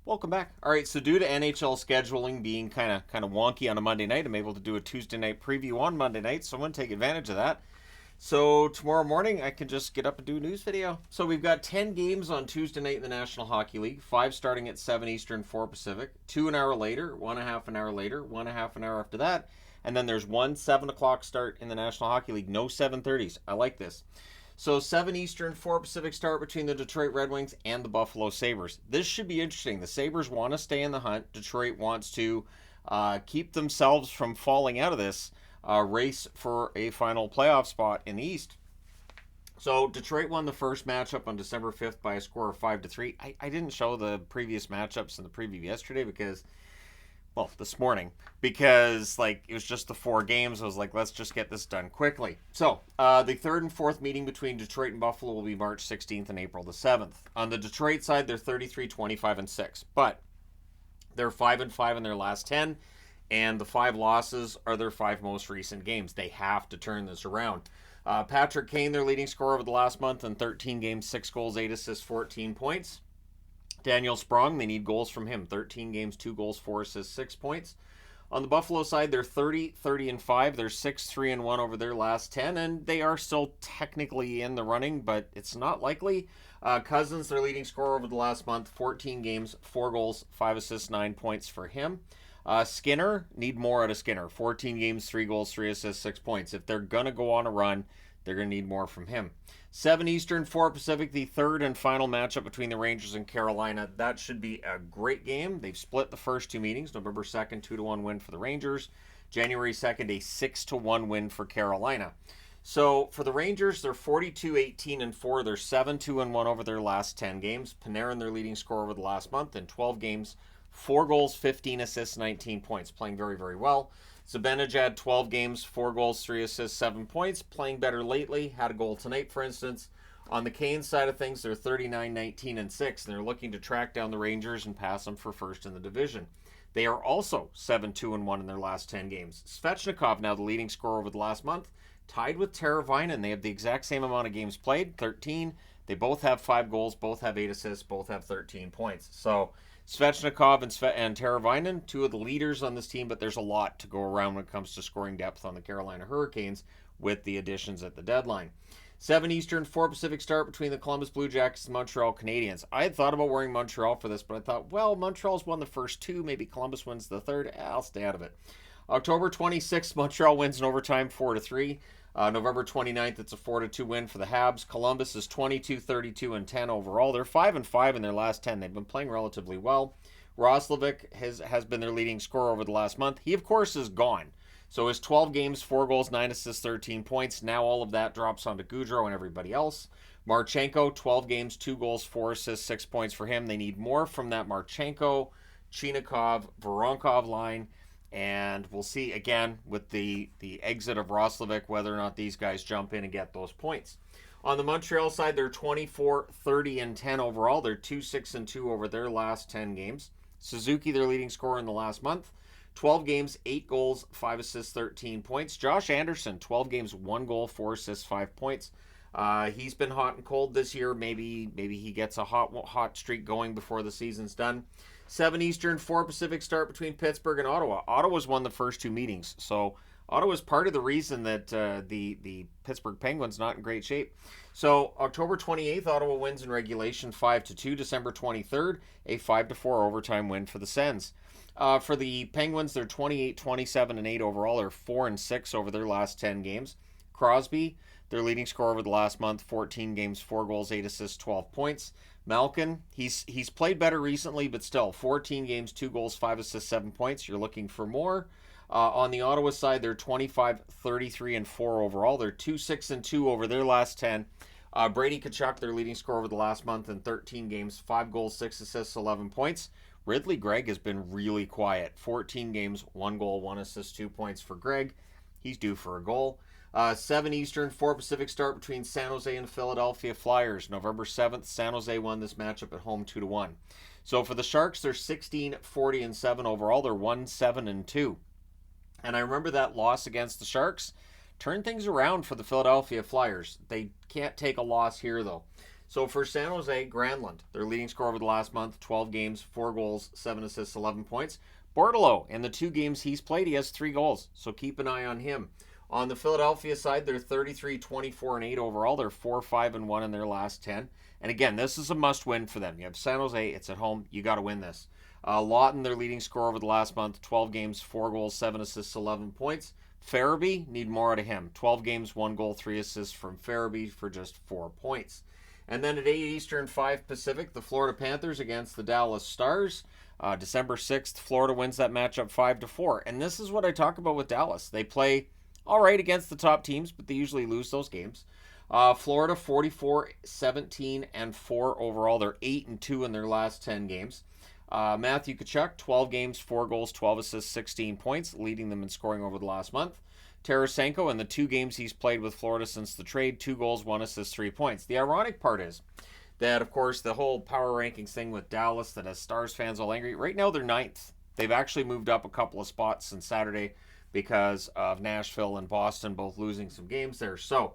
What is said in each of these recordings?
Welcome back. All right, so due to NHL scheduling being kind of wonky on a Monday night, I'm able to do a Tuesday night preview on Monday night, so I'm going to take advantage of that. So tomorrow morning, I can just get up and do a news video. So we've got 10 games on Tuesday night in the National Hockey League, 5 starting at 7 Eastern, 4 Pacific, 2 an hour later, 1 a half an hour later, 1 a half an hour after that, and then there's one 7 o'clock start in the National Hockey League. No 7:30s. I like this. So 7 Eastern, 4 Pacific start between the Detroit Red Wings and the Buffalo Sabres. This should be interesting. The Sabres want to stay in the hunt. Detroit wants to keep themselves from falling out of this race for a final playoff spot in the East. So Detroit won the first matchup on December 5th by a score of 5-3. I didn't show the previous matchups in the preview yesterday because, well, this morning, because it was just the 4 games. I was like, let's just get this done quickly. So the third and fourth meeting between Detroit and Buffalo will be March 16th and April the 7th. On the Detroit side, they're 33-25-6, but they're 5-5 in their last 10, and the 5 losses are their 5 most recent games. They have to turn this around. Patrick Kane, their leading scorer over the last month in 13 games, 6 goals, 8 assists, 14 points. Daniel Sprong, they need goals from him. 13 games, 2 goals, 4 assists, 6 points. On the Buffalo side, they're 30-30-5. They're 6-3-1 over their last 10, and they are still technically in the running, but it's not likely. Cousins, their leading scorer over the last month, 14 games, 4 goals, 5 assists, 9 points for him. Skinner, need more out of Skinner. 14 games, 3 goals, 3 assists, 6 points. If they're going to go on a run, they're going to need more from him. 7 Eastern, 4 Pacific, the third and final matchup between the Rangers and Carolina. That should be a great game. They've split the first 2 meetings. November 2nd, 2-1 win for the Rangers. January 2nd, a 6-1 win for Carolina. So for the Rangers, they're 42-18-4. They're 7-2-1 over their last 10 games. Panarin, their leading scorer over the last month in 12 games, 4 goals, 15 assists, 19 points. Playing very, very well. Zibanejad, 12 games, 4 goals, 3 assists, 7 points. Playing better lately. Had a goal tonight, for instance. On the Canes side of things, they're 39-19-6, and they're looking to track down the Rangers and pass them for first in the division. They are also 7-2-1 in their last 10 games. Svechnikov, now the leading scorer over the last month, tied with Teravainen. They have the exact same amount of games played, 13. They both have 5 goals, both have 8 assists, both have 13 points. So Svechnikov and Teravainen, 2 of the leaders on this team, but there's a lot to go around when it comes to scoring depth on the Carolina Hurricanes with the additions at the deadline. 7 Eastern, 4 Pacific start between the Columbus Blue Jackets and Montreal Canadiens. I had thought about wearing Montreal for this, but I thought, well, Montreal's won the first 2. Maybe Columbus wins the third. I'll stay out of it. October 26th, Montreal wins in overtime 4-3. November 29th, it's a 4-2 win for the Habs. Columbus is 22-32-10 overall. They're 5-5 in their last 10. They've been playing relatively well. Roslovic has been their leading scorer over the last month. He, of course, is gone. So his 12 games, 4 goals, 9 assists, 13 points. Now all of that drops onto Gaudreau and everybody else. Marchenko, 12 games, 2 goals, 4 assists, 6 points for him. They need more from that Marchenko, Chinikov, Voronkov line. And we'll see, again, with the exit of Roslovic, whether or not these guys jump in and get those points. On the Montreal side, they're 24-30-10 overall. They're 2-6-2 over their last 10 games. Suzuki, their leading scorer in the last month. 12 games, 8 goals, 5 assists, 13 points. Josh Anderson, 12 games, 1 goal, 4 assists, 5 points. He's been hot and cold this year. Maybe he gets a hot streak going before the season's done. 7 Eastern, 4 Pacific start between Pittsburgh and Ottawa. Ottawa's won the first 2 meetings, so Ottawa's part of the reason that the Pittsburgh Penguins not in great shape. So October 28th, Ottawa wins in regulation 5-2. December 23rd, a 5-4 overtime win for the Sens. For the Penguins, they're 28-27-8 overall. They're 4-6 over their last 10 games. Crosby, their leading scorer over the last month, 14 games, 4 goals, 8 assists, 12 points. Malkin, he's played better recently, but still, 14 games, 2 goals, 5 assists, 7 points. You're looking for more. On the Ottawa side, they're 25-33-4 overall. They're 2-6-2 over their last 10. Brady Tkachuk, their leading scorer over the last month in 13 games, 5 goals, 6 assists, 11 points. Ridley Gregg has been really quiet. 14 games, 1 goal, 1 assist, 2 points for Gregg. He's due for a goal. 7 Eastern, 4 Pacific start between San Jose and Philadelphia Flyers. November 7th, San Jose won this matchup at home 2-1. So for the Sharks, they're 16-40-7 overall. They're 1-7-2. And I remember that loss against the Sharks turned things around for the Philadelphia Flyers. They can't take a loss here, though. So for San Jose, Granlund, their leading scorer over the last month, 12 games, 4 goals, 7 assists, 11 points. Bortolo, in the 2 games he's played, he has 3 goals, so keep an eye on him. On the Philadelphia side, they're 33, 24, and 8 overall. They're 4, 5, and 1 in their last 10. And again, this is a must-win for them. You have San Jose, it's at home, you got to win this. Lawton, their leading scorer over the last month, 12 games, 4 goals, 7 assists, 11 points. Farabee, need more out of him. 12 games, 1 goal, 3 assists from Farabee for just 4 points. And then at 8 Eastern, 5 Pacific, the Florida Panthers against the Dallas Stars. December 6th, Florida wins that matchup 5-4. And this is what I talk about with Dallas. They play all right against the top teams, but they usually lose those games. Florida, 44, 17, and 4 overall. They're 8-2 in their last 10 games. Matthew Tkachuk, 12 games, 4 goals, 12 assists, 16 points, leading them in scoring over the last month. Tarasenko, in the 2 games he's played with Florida since the trade, 2 goals, 1 assist, 3 points. The ironic part is that, of course, the whole power rankings thing with Dallas that has Stars fans all angry, right now they're 9th. They've actually moved up a couple of spots since Saturday because of Nashville and Boston both losing some games there. So,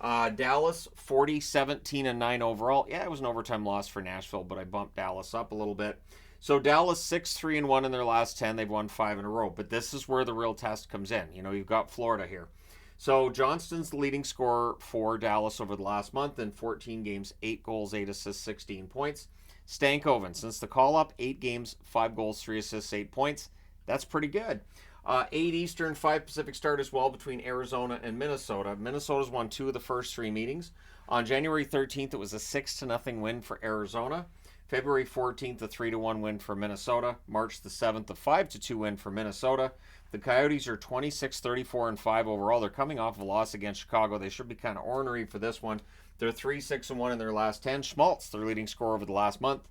Dallas, 40, 17, and 9 overall. Yeah, it was an overtime loss for Nashville, but I bumped Dallas up a little bit. So Dallas 6-3 and 1 in their last 10. They've won 5 in a row. But this is where the real test comes in. You know, you've got Florida here. So Johnston's the leading scorer for Dallas over the last month in 14 games, 8 goals, 8 assists, 16 points. Stankoven, since the call-up, 8 games, 5 goals, 3 assists, 8 points. That's pretty good. 8 Eastern, 5 Pacific start as well between Arizona and Minnesota. Minnesota's won 2 of the first 3 meetings. On January 13th, it was a 6-0 win for Arizona. February 14th, a 3-1 win for Minnesota. March the 7th, a 5-2 win for Minnesota. The Coyotes are 26, 34, and 5 overall. They're coming off of a loss against Chicago. They should be kind of ornery for this one. They're 3, 6, and 1 in their last 10. Schmaltz, their leading scorer over the last month.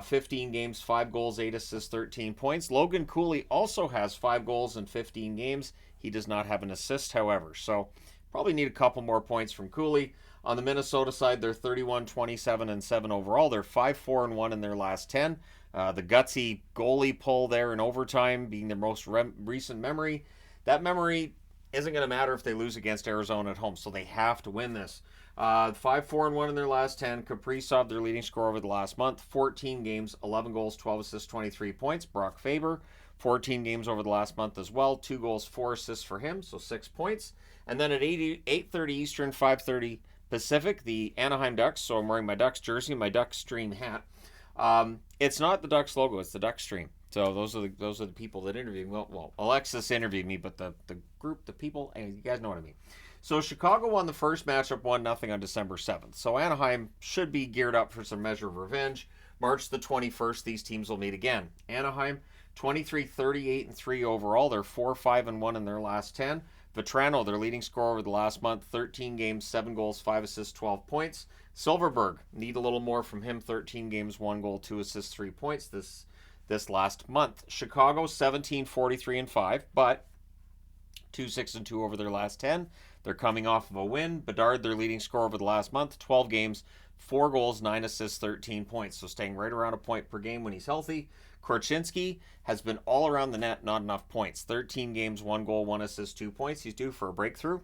15 games, 5 goals, 8 assists, 13 points. Logan Cooley also has 5 goals in 15 games. He does not have an assist, however. So probably need a couple more points from Cooley. On the Minnesota side, they're 31, 27, and 7 overall. They're 5, 4, and 1 in their last 10. The gutsy goalie pull there in overtime being their most recent memory. That memory isn't going to matter if they lose against Arizona at home, so they have to win this. 5, 4, and 1 in their last 10. Kaprizov, their leading scorer over the last month. 14 games, 11 goals, 12 assists, 23 points. Brock Faber, 14 games over the last month as well. 2 goals, 4 assists for him, so 6 points. And then at 8:30 Eastern, 5:30 Pacific, the Anaheim Ducks. So I'm wearing my Ducks jersey, my Ducks Stream hat. It's not the Ducks logo; it's the Ducks Stream. So those are the people that interviewed me. Well, Alexis interviewed me, but the group, the people, you guys know what I mean. So Chicago won the first matchup 1-0 on December 7th. So Anaheim should be geared up for some measure of revenge. March the 21st, these teams will meet again. Anaheim 23, 38, and 3 overall. They're 4, 5, and 1 in their last 10. Vetrano, their leading scorer over the last month, 13 games, 7 goals, 5 assists, 12 points. Silverberg, need a little more from him, 13 games, 1 goal, 2 assists, 3 points this last month. Chicago, 17, 43, and 5, but 2, 6, and 2 over their last 10. They're coming off of a win. Bedard, their leading scorer over the last month, 12 games, 4 goals, 9 assists, 13 points. So staying right around a point per game when he's healthy. Korchinski has been all around the net, not enough points. 13 games, 1 goal, 1 assist, 2 points. He's due for a breakthrough.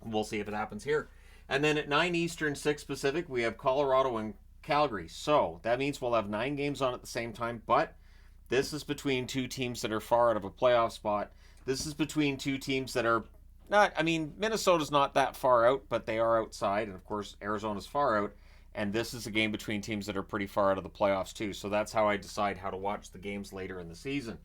We'll see if it happens here. And then at 9 Eastern, 6 Pacific, we have Colorado and Calgary. So that means we'll have 9 games on at the same time, but this is between 2 teams that are far out of a playoff spot. This is between 2 teams that are not, Minnesota's not that far out, but they are outside. And of course, Arizona's far out. And this is a game between teams that are pretty far out of the playoffs too. So that's how I decide how to watch the games later in the season.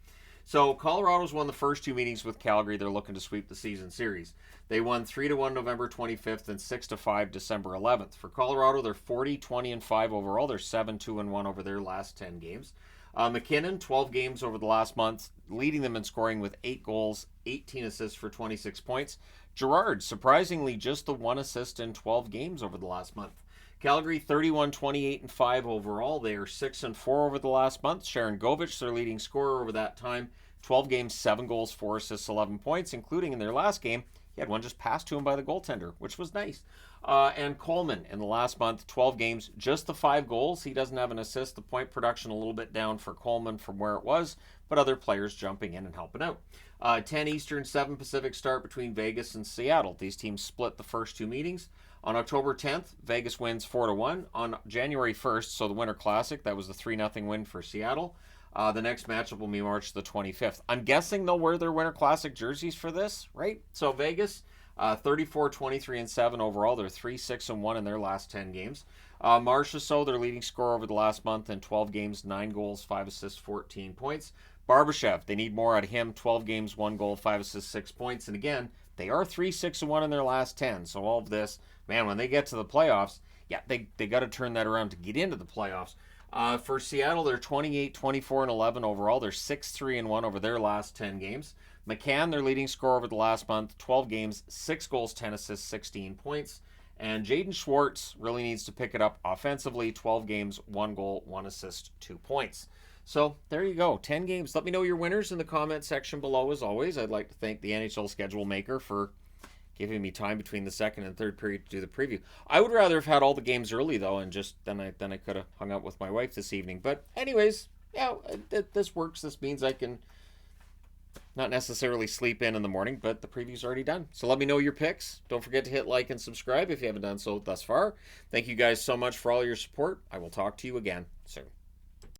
So Colorado's won the first 2 meetings with Calgary. They're looking to sweep the season series. They won 3-1 November 25th and 6-5 December 11th. For Colorado, they're 40, 20, and 5 overall. They're 7, 2, and 1 over their last 10 games. McKinnon, 12 games over the last month, leading them in scoring with 8 goals, 18 assists for 26 points. Girard, surprisingly, just the 1 assist in 12 games over the last month. Calgary, 31, 28, and 5 overall. They are 6 and 4 over the last month. Sharon Govich, their leading scorer over that time, 12 games, 7 goals, 4 assists, 11 points, including in their last game. He had one just passed to him by the goaltender, which was nice. And Coleman, in the last month, 12 games, just the 5 goals. He doesn't have an assist. The point production a little bit down for Coleman from where it was, but other players jumping in and helping out. 10 Eastern, 7 Pacific start between Vegas and Seattle. These teams split the first 2 meetings. On October 10th, Vegas wins 4-1. On January 1st, so the Winter Classic, that was the 3-0 win for Seattle. The next matchup will be March the 25th. I'm guessing they'll wear their Winter Classic jerseys for this, right? So Vegas, 34-23-7 overall. They're 3-6-1 in their last 10 games. Marchessault, their leading scorer over the last month in 12 games, 9 goals, 5 assists, 14 points. Barbashev, they need more out of him. 12 games, 1 goal, 5 assists, 6 points. And again, they are 3-6-1 in their last 10. So all of this, man, when they get to the playoffs, yeah, they got to turn that around to get into the playoffs. For Seattle, they're 28-24-11 overall. They're 6-3-1 over their last 10 games. McCann, their leading scorer over the last month, 12 games, 6 goals, 10 assists, 16 points. And Jaden Schwartz really needs to pick it up offensively. 12 games, 1 goal, 1 assist, 2 points. So there you go, 10 games. Let me know your winners in the comment section below. As always, I'd like to thank the NHL schedule maker for giving me time between the second and third period to do the preview. I would rather have had all the games early though, and just then I could have hung out with my wife this evening. But anyways, yeah, this works. This means I can not necessarily sleep in the morning, but the preview's already done. So let me know your picks. Don't forget to hit like and subscribe if you haven't done so thus far. Thank you guys so much for all your support. I will talk to you again soon.